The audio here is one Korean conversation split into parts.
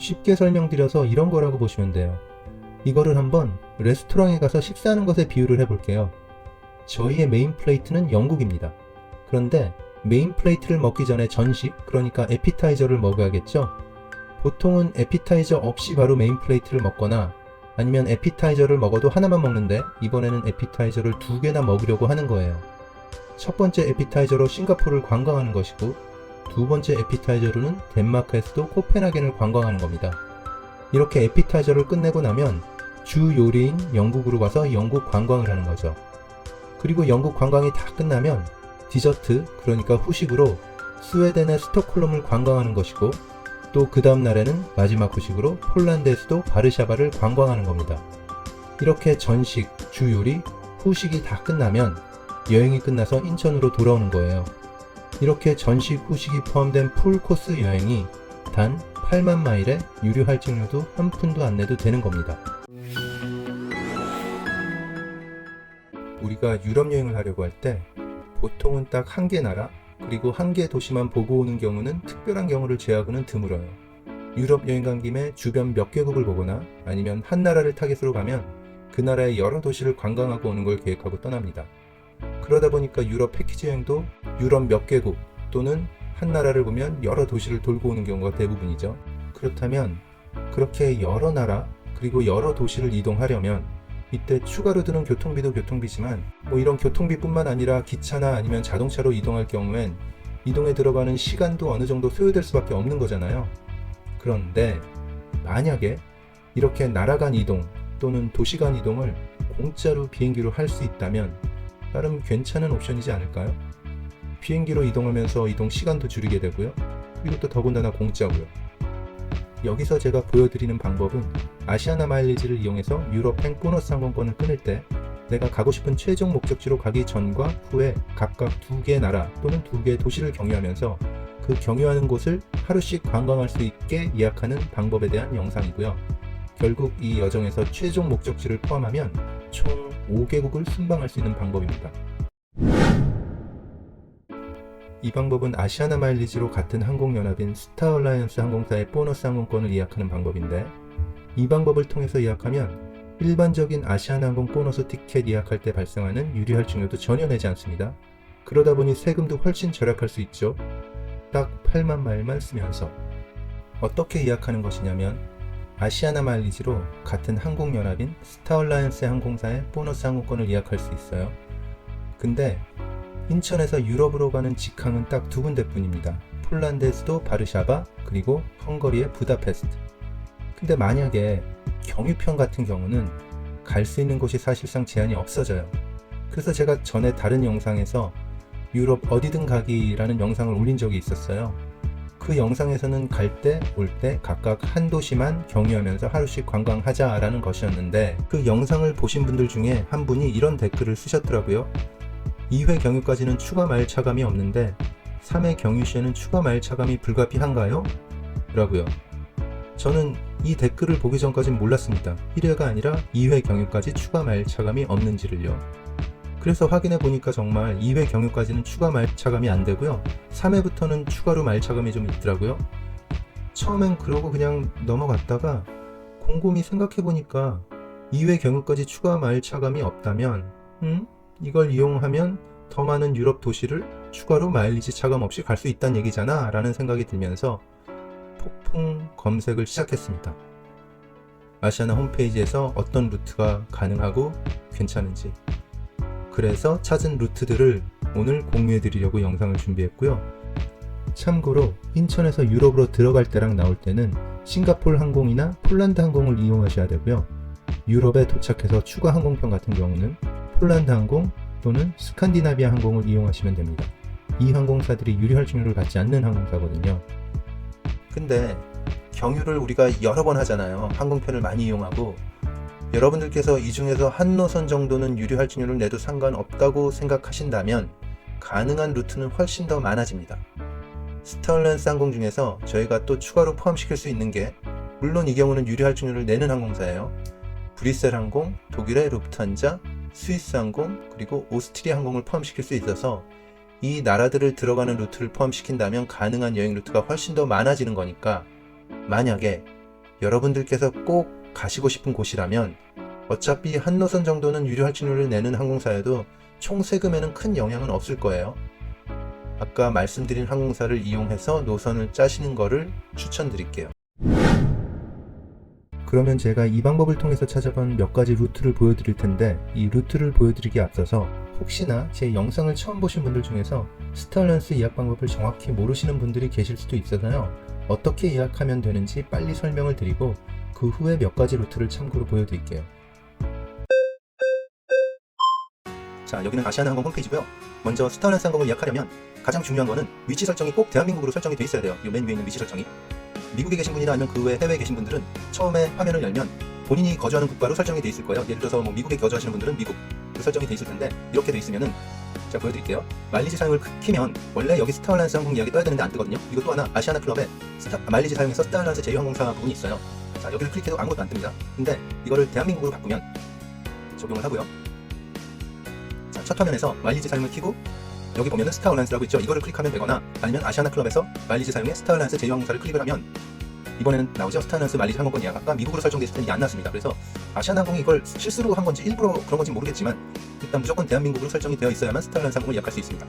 쉽게 설명드려서 이런 거라고 보시면 돼요. 이거를 한번 레스토랑에 가서 식사하는 것에 비유를 해볼게요. 저희의 메인 플레이트는 영국입니다. 그런데 메인 플레이트를 먹기 전에 전식, 그러니까 에피타이저를 먹어야겠죠? 보통은 에피타이저 없이 바로 메인 플레이트를 먹거나 아니면 에피타이저를 먹어도 하나만 먹는데 이번에는 에피타이저를 2개나 먹으려고 하는 거예요. 첫 번째 에피타이저로 싱가포르를 관광하는 것이고 두 번째 에피타이저로는 덴마크에서도 코펜하겐을 관광하는 겁니다. 이렇게 에피타이저를 끝내고 나면 주 요리인 영국으로 가서 영국 관광을 하는 거죠. 그리고 영국 관광이 다 끝나면 디저트, 그러니까 후식으로 스웨덴의 스톡홀름을 관광하는 것이고 또 그 다음 날에는 마지막 후식으로 폴란드에서도 바르샤바를 관광하는 겁니다. 이렇게 전식, 주 요리, 후식이 다 끝나면 여행이 끝나서 인천으로 돌아오는 거예요. 이렇게 전식, 후식이 포함된 풀코스 여행이 단 8만 마일에 유료 할증료도 한 푼도 안 내도 되는 겁니다. 우리가 유럽 여행을 하려고 할 때 보통은 딱 한 개 나라 그리고 한 개 도시만 보고 오는 경우는 특별한 경우를 제외하고는 드물어요. 유럽 여행 간 김에 주변 몇 개국을 보거나 아니면 한 나라를 타겟으로 가면 그 나라의 여러 도시를 관광하고 오는 걸 계획하고 떠납니다. 그러다 보니까 유럽 패키지 여행도 유럽 몇 개국 또는 한 나라를 보면 여러 도시를 돌고 오는 경우가 대부분이죠. 그렇다면 그렇게 여러 나라 그리고 여러 도시를 이동하려면 이때 추가로 드는 교통비도 교통비지만 이런 교통비뿐만 아니라 기차나 아니면 자동차로 이동할 경우엔 이동에 들어가는 시간도 어느 정도 소요될 수밖에 없는 거잖아요. 그런데 만약에 이렇게 나라 간 이동 또는 도시 간 이동을 공짜로 비행기로 할 수 있다면 나름 괜찮은 옵션이지 않을까요? 비행기로 이동하면서 이동 시간도 줄이게 되고요. 그리고 또 더군다나 공짜고요. 여기서 제가 보여드리는 방법은 아시아나 마일리지를 이용해서 유럽행 보너스 항공권을 끊을 때 내가 가고 싶은 최종 목적지로 가기 전과 후에 각각 2개의 나라 또는 2개의 도시를 경유하면서 그 경유하는 곳을 하루씩 관광할 수 있게 예약하는 방법에 대한 영상이고요. 결국 이 여정에서 최종 목적지를 포함하면 총 5개국을 순방할 수 있는 방법입니다. 이 방법은 아시아나 마일리지로 같은 항공연합인 스타얼라이언스 항공사의 보너스 항공권을 예약하는 방법인데 이 방법을 통해서 예약하면 일반적인 아시아나 항공 보너스 티켓 예약할 때 발생하는 유리 할증료도 전혀 내지 않습니다. 그러다 보니 세금도 훨씬 절약할 수 있죠. 딱 8만 마일만 쓰면서. 어떻게 예약하는 것이냐면 아시아나 마일리지로 같은 항공연합인 스타얼라이언스 항공사의 보너스 항공권을 예약할 수 있어요. 근데 인천에서 유럽으로 가는 직항은 딱 2군데뿐입니다. 폴란드의 수도 바르샤바 그리고 헝가리의 부다페스트. 근데 만약에 경유편 같은 경우는 갈 수 있는 곳이 사실상 제한이 없어져요. 그래서 제가 전에 다른 영상에서 유럽 어디든 가기라는 영상을 올린 적이 있었어요. 그 영상에서는 갈 때, 올 때 각각 한 도시만 경유하면서 하루씩 관광하자라는 것이었는데 그 영상을 보신 분들 중에 한 분이 이런 댓글을 쓰셨더라고요. 2회 경유까지는 추가 마일 차감이 없는데 3회 경유 시에는 추가 마일 차감이 불가피한가요? 라고요. 저는 이 댓글을 보기 전까진 몰랐습니다. 1회가 아니라 2회 경유까지 추가 마일 차감이 없는지를요. 그래서 확인해 보니까 정말 2회 경유까지는 추가 마일 차감이 안 되고요. 3회부터는 추가로 마일 차감이 좀 있더라고요. 처음엔 그러고 그냥 넘어갔다가 곰곰이 생각해 보니까 2회 경유까지 추가 마일 차감이 없다면 이걸 이용하면 더 많은 유럽 도시를 추가로 마일리지 차감 없이 갈 수 있다는 얘기잖아 라는 생각이 들면서 폭풍 검색을 시작했습니다. 아시아나 홈페이지에서 어떤 루트가 가능하고 괜찮은지. 그래서 찾은 루트들을 오늘 공유해 드리려고 영상을 준비했고요. 참고로 인천에서 유럽으로 들어갈 때랑 나올 때는 싱가포르 항공이나 폴란드 항공을 이용하셔야 되고요. 유럽에 도착해서 추가 항공편 같은 경우는 폴란드 항공 또는 스칸디나비아 항공을 이용하시면 됩니다. 이 항공사들이 유리 할증료를 받지 않는 항공사거든요. 근데 경유를 우리가 여러 번 하잖아요. 항공편을 많이 이용하고 여러분들께서 이 중에서 한 노선 정도는 유리 할증료를 내도 상관없다고 생각하신다면 가능한 루트는 훨씬 더 많아집니다. 스타얼라이언스 항공 중에서 저희가 또 추가로 포함시킬 수 있는 게 물론 이 경우는 유리 할증료를 내는 항공사예요. 브뤼셀 항공, 독일의 루프트한자, 스위스 항공, 그리고 오스트리아 항공을 포함시킬 수 있어서 이 나라들을 들어가는 루트를 포함시킨다면 가능한 여행 루트가 훨씬 더 많아지는 거니까 만약에 여러분들께서 꼭 가시고 싶은 곳이라면 어차피 한 노선 정도는 유료 할증료를 내는 항공사여도 총 세금에는 큰 영향은 없을 거예요. 아까 말씀드린 항공사를 이용해서 노선을 짜시는 거를 추천드릴게요. 그러면 제가 이 방법을 통해서 찾아본 몇 가지 루트를 보여드릴 텐데, 이 루트를 보여드리기에 앞서서 혹시나 제 영상을 처음 보신 분들 중에서 스타얼라이언스 예약 방법을 정확히 모르시는 분들이 계실 수도 있어서요, 어떻게 예약하면 되는지 빨리 설명을 드리고 그 후에 몇 가지 루트를 참고로 보여드릴게요. 자, 여기는 아시아나항공 홈페이지고요. 먼저 스타얼라이언스 항공을 예약하려면 가장 중요한 거는 위치 설정이 꼭 대한민국으로 설정이 돼 있어야 돼요. 이 맨 위에 있는 위치 설정이. 미국에 계신 분이나 아니면 그 외 해외에 계신 분들은 처음에 화면을 열면 본인이 거주하는 국가로 설정이 돼 있을 거예요. 예를 들어서 뭐 미국에 거주하시는 분들은 미국 설정이 돼 있을 텐데, 이렇게 돼 있으면은 제가 보여드릴게요. 마일리지 사용을 키면 원래 여기 스타얼라이언스 항공 예약이 떠야 되는데 안 뜨거든요. 이거 또 하나 아시아나 클럽에 마일리지 사용해서 스타얼라이언스 제휴항공사 부분이 있어요. 자, 여기를 클릭해도 아무것도 안 뜹니다. 근데 이거를 대한민국으로 바꾸면 적용을 하고요. 자, 첫 화면에서 마일리지 사용을 키고 여기 보면은 스타얼라이언스라고 있죠. 이거를 클릭하면 되거나, 아니면 아시아나 클럽에서 마일리지 사용에 스타얼라이언스 제휴항공사를 클릭을 하면 이번에는 나오죠. 스타얼라이언스 마일리지 항공권 예약. 아까 미국으로 설정돼 있을 때는 이게 안 나왔습니다. 그래서 아시아나항공이 이걸 실수로 한 건지 일부러 그런 건지 모르겠지만 일단 무조건 대한민국으로 설정이 되어 있어야만 스타얼라이언스 항공을 예약할 수 있습니다.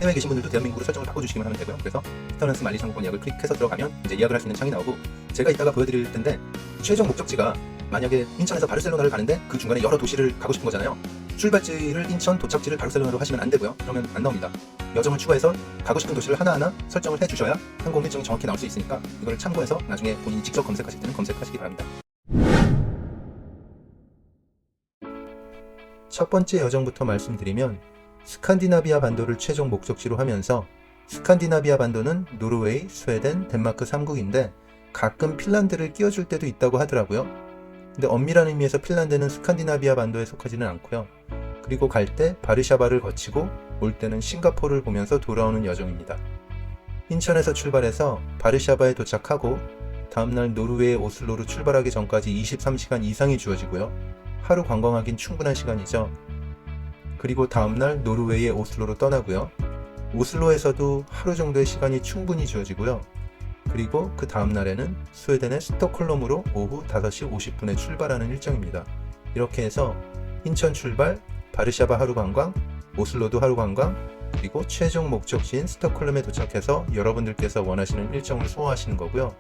해외에 계신 분들도 대한민국으로 설정을 바꿔주시기만 하면 되고요. 그래서 스타얼라이언스 마일리지 항공권 예약을 클릭해서 들어가면 이제 예약을 할 수 있는 창이 나오고, 제가 이따가 보여드릴 텐데 최종 목적지가 만약에 인천에서 바르셀로나를 가는데 그 중간에 여러 도시를 가고 싶은 거잖아요. 출발지를 인천, 도착지를 바르셀로나로 하시면 안 되고요. 그러면 안 나옵니다. 여정을 추가해서 가고 싶은 도시를 하나하나 설정을 해주셔야 항공 일정이 정확히 나올 수 있으니까 이걸 참고해서 나중에 본인이 직접 검색하실 때는 검색하시기 바랍니다. 첫 번째 여정부터 말씀드리면 스칸디나비아 반도를 최종 목적지로 하면서, 스칸디나비아 반도는 노르웨이, 스웨덴, 덴마크 3국인데 가끔 핀란드를 끼워줄 때도 있다고 하더라고요. 근데 엄밀한 의미에서 핀란드는 스칸디나비아 반도에 속하지는 않고요. 그리고 갈 때 바르샤바를 거치고 올 때는 싱가포르를 보면서 돌아오는 여정입니다. 인천에서 출발해서 바르샤바에 도착하고 다음날 노르웨이 오슬로로 출발하기 전까지 23시간 이상이 주어지고요. 하루 관광하긴 충분한 시간이죠. 그리고 다음날 노르웨이의 오슬로로 떠나고요. 오슬로에서도 하루 정도의 시간이 충분히 주어지고요. 그리고 그 다음날에는 스웨덴의 스톡홀름으로 오후 5시 50분에 출발하는 일정입니다. 이렇게 해서 인천 출발, 바르샤바 하루 관광, 오슬로도 하루 관광, 그리고 최종 목적지인 스톡홀름에 도착해서 여러분들께서 원하시는 일정을 소화하시는 거고요.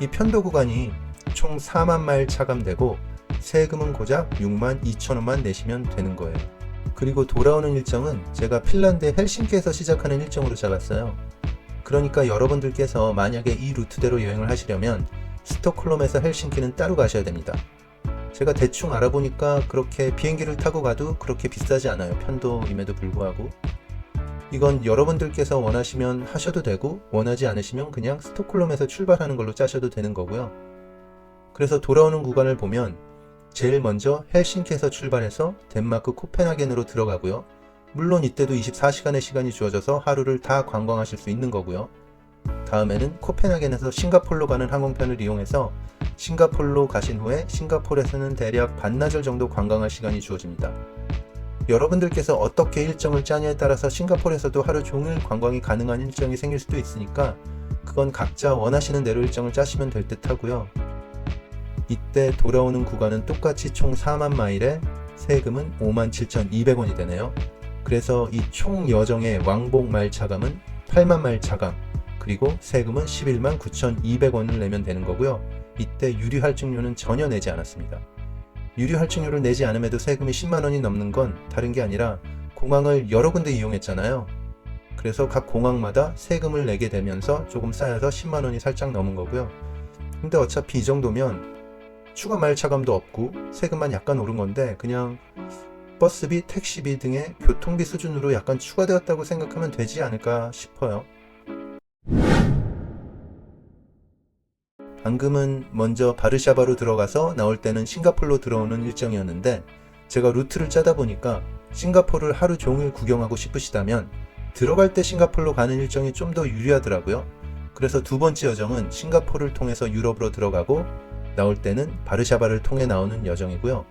이 편도 구간이 총 4만 마일 차감되고 세금은 고작 6만 2천 원만 내시면 되는 거예요. 그리고 돌아오는 일정은 제가 핀란드의 헬싱키에서 시작하는 일정으로 잡았어요. 그러니까 여러분들께서 만약에 이 루트대로 여행을 하시려면 스톡홀름에서 헬싱키는 따로 가셔야 됩니다. 제가 대충 알아보니까 그렇게 비행기를 타고 가도 그렇게 비싸지 않아요. 편도임에도 불구하고. 이건 여러분들께서 원하시면 하셔도 되고, 원하지 않으시면 그냥 스톡홀름에서 출발하는 걸로 짜셔도 되는 거고요. 그래서 돌아오는 구간을 보면 제일 먼저 헬싱키에서 출발해서 덴마크 코펜하겐으로 들어가고요. 물론 이때도 24시간의 시간이 주어져서 하루를 다 관광하실 수 있는 거고요. 다음에는 코펜하겐에서 싱가포르로 가는 항공편을 이용해서 싱가포르로 가신 후에 싱가포르에서는 대략 반나절 정도 관광할 시간이 주어집니다. 여러분들께서 어떻게 일정을 짜냐에 따라서 싱가포르에서도 하루 종일 관광이 가능한 일정이 생길 수도 있으니까 그건 각자 원하시는 대로 일정을 짜시면 될 듯 하고요. 이때 돌아오는 구간은 똑같이 총 4만 마일에 세금은 57,200원이 되네요. 그래서 이 총 여정의 왕복 마일 차감은 8만 마일 차감, 그리고 세금은 11만 9,200원을 내면 되는 거고요. 이때 유류 할증료는 전혀 내지 않았습니다. 유류 할증료를 내지 않음에도 세금이 10만 원이 넘는 건 다른 게 아니라 공항을 여러 군데 이용했잖아요. 그래서 각 공항마다 세금을 내게 되면서 조금 쌓여서 10만 원이 살짝 넘은 거고요. 근데 어차피 이 정도면 추가 마일 차감도 없고 세금만 약간 오른 건데 그냥 버스비, 택시비 등의 교통비 수준으로 약간 추가되었다고 생각하면 되지 않을까 싶어요. 방금은 먼저 바르샤바로 들어가서 나올 때는 싱가포르로 들어오는 일정이었는데, 제가 루트를 짜다 보니까 싱가포르를 하루 종일 구경하고 싶으시다면 들어갈 때 싱가포르로 가는 일정이 좀 더 유리하더라고요. 그래서 두 번째 여정은 싱가포르를 통해서 유럽으로 들어가고 나올 때는 바르샤바를 통해 나오는 여정이고요.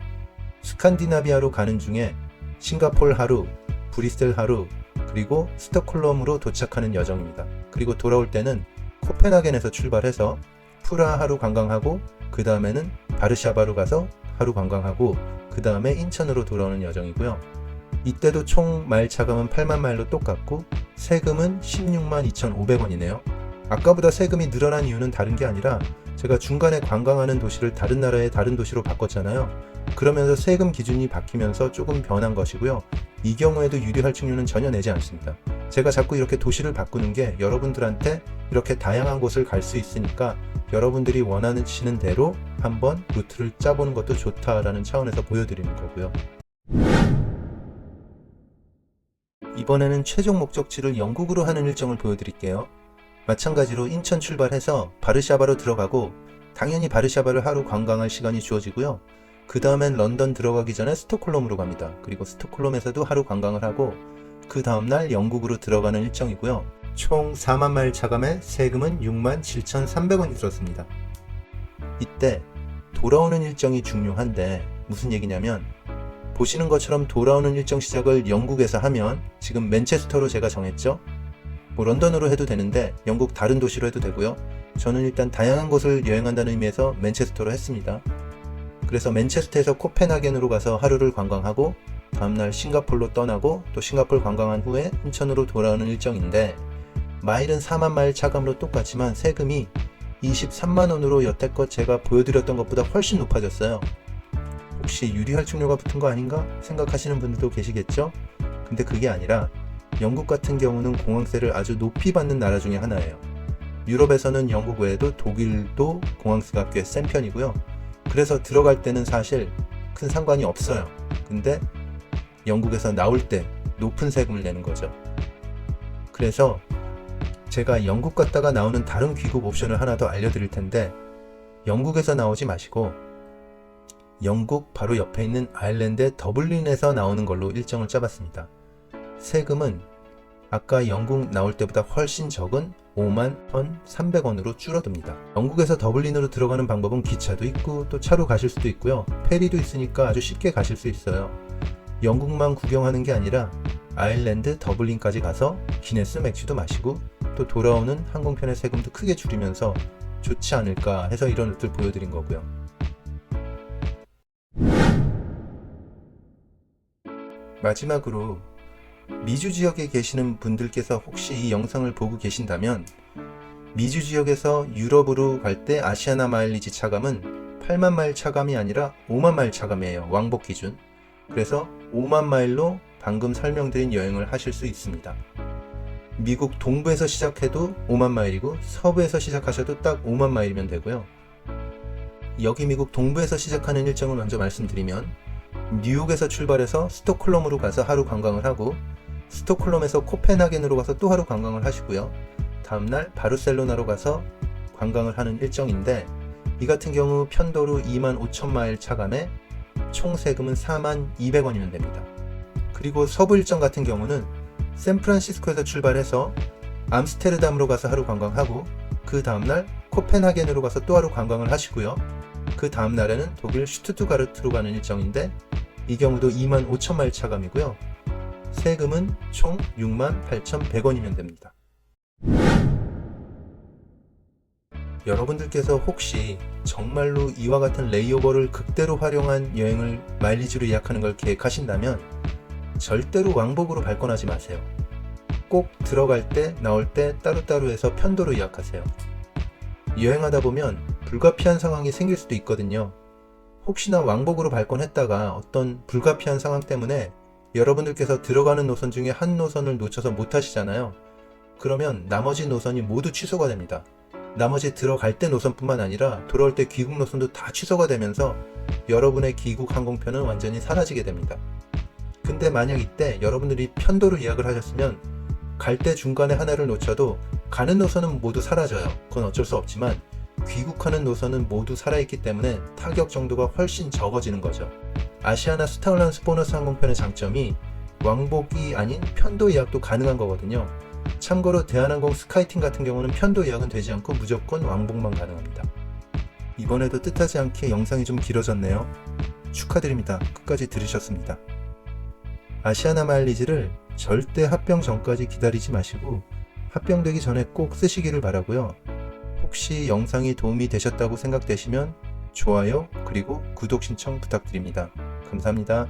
스칸디나비아로 가는 중에 싱가포르 하루, 브뤼셀 하루, 그리고 스톡홀름으로 도착하는 여정입니다. 그리고 돌아올 때는 코펜하겐에서 출발해서 프라 하루 관광하고 그 다음에는 바르샤바로 가서 하루 관광하고 그 다음에 인천으로 돌아오는 여정이고요. 이때도 총 마일 차감은 8만 마일로 똑같고 세금은 16만 2,500원이네요. 아까보다 세금이 늘어난 이유는 다른 게 아니라 제가 중간에 관광하는 도시를 다른 나라의 다른 도시로 바꿨잖아요. 그러면서 세금 기준이 바뀌면서 조금 변한 것이고요. 이 경우에도 유리 할증료는 전혀 내지 않습니다. 제가 자꾸 이렇게 도시를 바꾸는 게 여러분들한테 이렇게 다양한 곳을 갈 수 있으니까 여러분들이 원하시는 대로 한번 루트를 짜보는 것도 좋다라는 차원에서 보여드리는 거고요. 이번에는 최종 목적지를 영국으로 하는 일정을 보여드릴게요. 마찬가지로 인천 출발해서 바르샤바로 들어가고 당연히 바르샤바를 하루 관광할 시간이 주어지고요. 그 다음엔 런던 들어가기 전에 스톡홀름으로 갑니다. 그리고 스톡홀름에서도 하루 관광을 하고 그 다음날 영국으로 들어가는 일정이고요. 총 4만 마일 차감에 세금은 6만 7,300원이 들었습니다. 이때 돌아오는 일정이 중요한데 무슨 얘기냐면 보시는 것처럼 돌아오는 일정 시작을 영국에서 하면 지금 맨체스터로 제가 정했죠. 뭐 런던으로 해도 되는데 영국 다른 도시로 해도 되고요. 저는 일단 다양한 곳을 여행한다는 의미에서 맨체스터로 했습니다. 그래서 맨체스터에서 코펜하겐으로 가서 하루를 관광하고 다음날 싱가폴로 떠나고 또 싱가폴 관광한 후에 인천으로 돌아오는 일정인데 마일은 4만 마일 차감으로 똑같지만 세금이 23만원으로 여태껏 제가 보여드렸던 것보다 훨씬 높아졌어요. 혹시 유리할증료가 붙은 거 아닌가 생각하시는 분들도 계시겠죠? 근데 그게 아니라 영국 같은 경우는 공항세를 아주 높이 받는 나라 중에 하나예요. 유럽에서는 영국 외에도 독일도 공항세가 꽤 센 편이고요. 그래서 들어갈 때는 사실 큰 상관이 없어요. 근데 영국에서 나올 때 높은 세금을 내는 거죠. 그래서 제가 영국 갔다가 나오는 다른 귀국 옵션을 하나 더 알려드릴 텐데 영국에서 나오지 마시고 영국 바로 옆에 있는 아일랜드의 더블린에서 나오는 걸로 일정을 짜봤습니다. 세금은 아까 영국 나올 때보다 훨씬 적은 5만 1,300원으로 줄어듭니다. 영국에서 더블린으로 들어가는 방법은 기차도 있고 또 차로 가실 수도 있고요. 페리도 있으니까 아주 쉽게 가실 수 있어요. 영국만 구경하는 게 아니라 아일랜드 더블린까지 가서 기네스 맥주도 마시고 또 돌아오는 항공편의 세금도 크게 줄이면서 좋지 않을까 해서 이런 루트를 보여드린 거고요. 마지막으로 미주 지역에 계시는 분들께서 혹시 이 영상을 보고 계신다면 미주 지역에서 유럽으로 갈 때 아시아나 마일리지 차감은 8만 마일 차감이 아니라 5만 마일 차감이에요. 왕복 기준. 그래서 5만 마일로 방금 설명드린 여행을 하실 수 있습니다. 미국 동부에서 시작해도 5만 마일이고 서부에서 시작하셔도 딱 5만 마일이면 되고요. 여기 미국 동부에서 시작하는 일정을 먼저 말씀드리면 뉴욕에서 출발해서 스톡홀름으로 가서 하루 관광을 하고 스톡홀름에서 코펜하겐으로 가서 또 하루 관광을 하시고요. 다음날 바르셀로나로 가서 관광을 하는 일정인데 이 같은 경우 편도로 2만 5천 마일 차감에 총 세금은 4만 200원이면 됩니다. 그리고 서부 일정 같은 경우는 샌프란시스코에서 출발해서 암스테르담으로 가서 하루 관광하고 그 다음날 코펜하겐으로 가서 또 하루 관광을 하시고요. 그 다음날에는 독일 슈투트가르트로 가는 일정인데 이 경우도 2만 5천 마일 차감이고요. 세금은 총 6만 8,100원이면 됩니다. 여러분들께서 혹시 정말로 이와 같은 레이오버를 극대로 활용한 여행을 마일리지로 예약하는 걸 계획하신다면 절대로 왕복으로 발권하지 마세요. 꼭 들어갈 때 나올 때 따로따로 해서 편도로 예약하세요. 여행하다 보면 불가피한 상황이 생길 수도 있거든요. 혹시나 왕복으로 발권했다가 어떤 불가피한 상황 때문에 여러분들께서 들어가는 노선 중에 한 노선을 놓쳐서 못 하시잖아요. 그러면 나머지 노선이 모두 취소가 됩니다. 나머지 들어갈 때 노선뿐만 아니라 돌아올 때 귀국 노선도 다 취소가 되면서 여러분의 귀국 항공편은 완전히 사라지게 됩니다. 근데 만약 이때 여러분들이 편도로 예약을 하셨으면 갈 때 중간에 하나를 놓쳐도 가는 노선은 모두 사라져요. 그건 어쩔 수 없지만 귀국하는 노선은 모두 살아있기 때문에 타격 정도가 훨씬 적어지는 거죠. 아시아나 스타얼라이언스 보너스 항공편의 장점이 왕복이 아닌 편도 예약도 가능한 거거든요. 참고로 대한항공 스카이팀 같은 경우는 편도 예약은 되지 않고 무조건 왕복만 가능합니다. 이번에도 뜻하지 않게 영상이 좀 길어졌네요. 축하드립니다. 끝까지 들으셨습니다. 아시아나 마일리지를 절대 합병 전까지 기다리지 마시고 합병되기 전에 꼭 쓰시기를 바라고요. 혹시 영상이 도움이 되셨다고 생각되시면 좋아요 그리고 구독 신청 부탁드립니다. 감사합니다.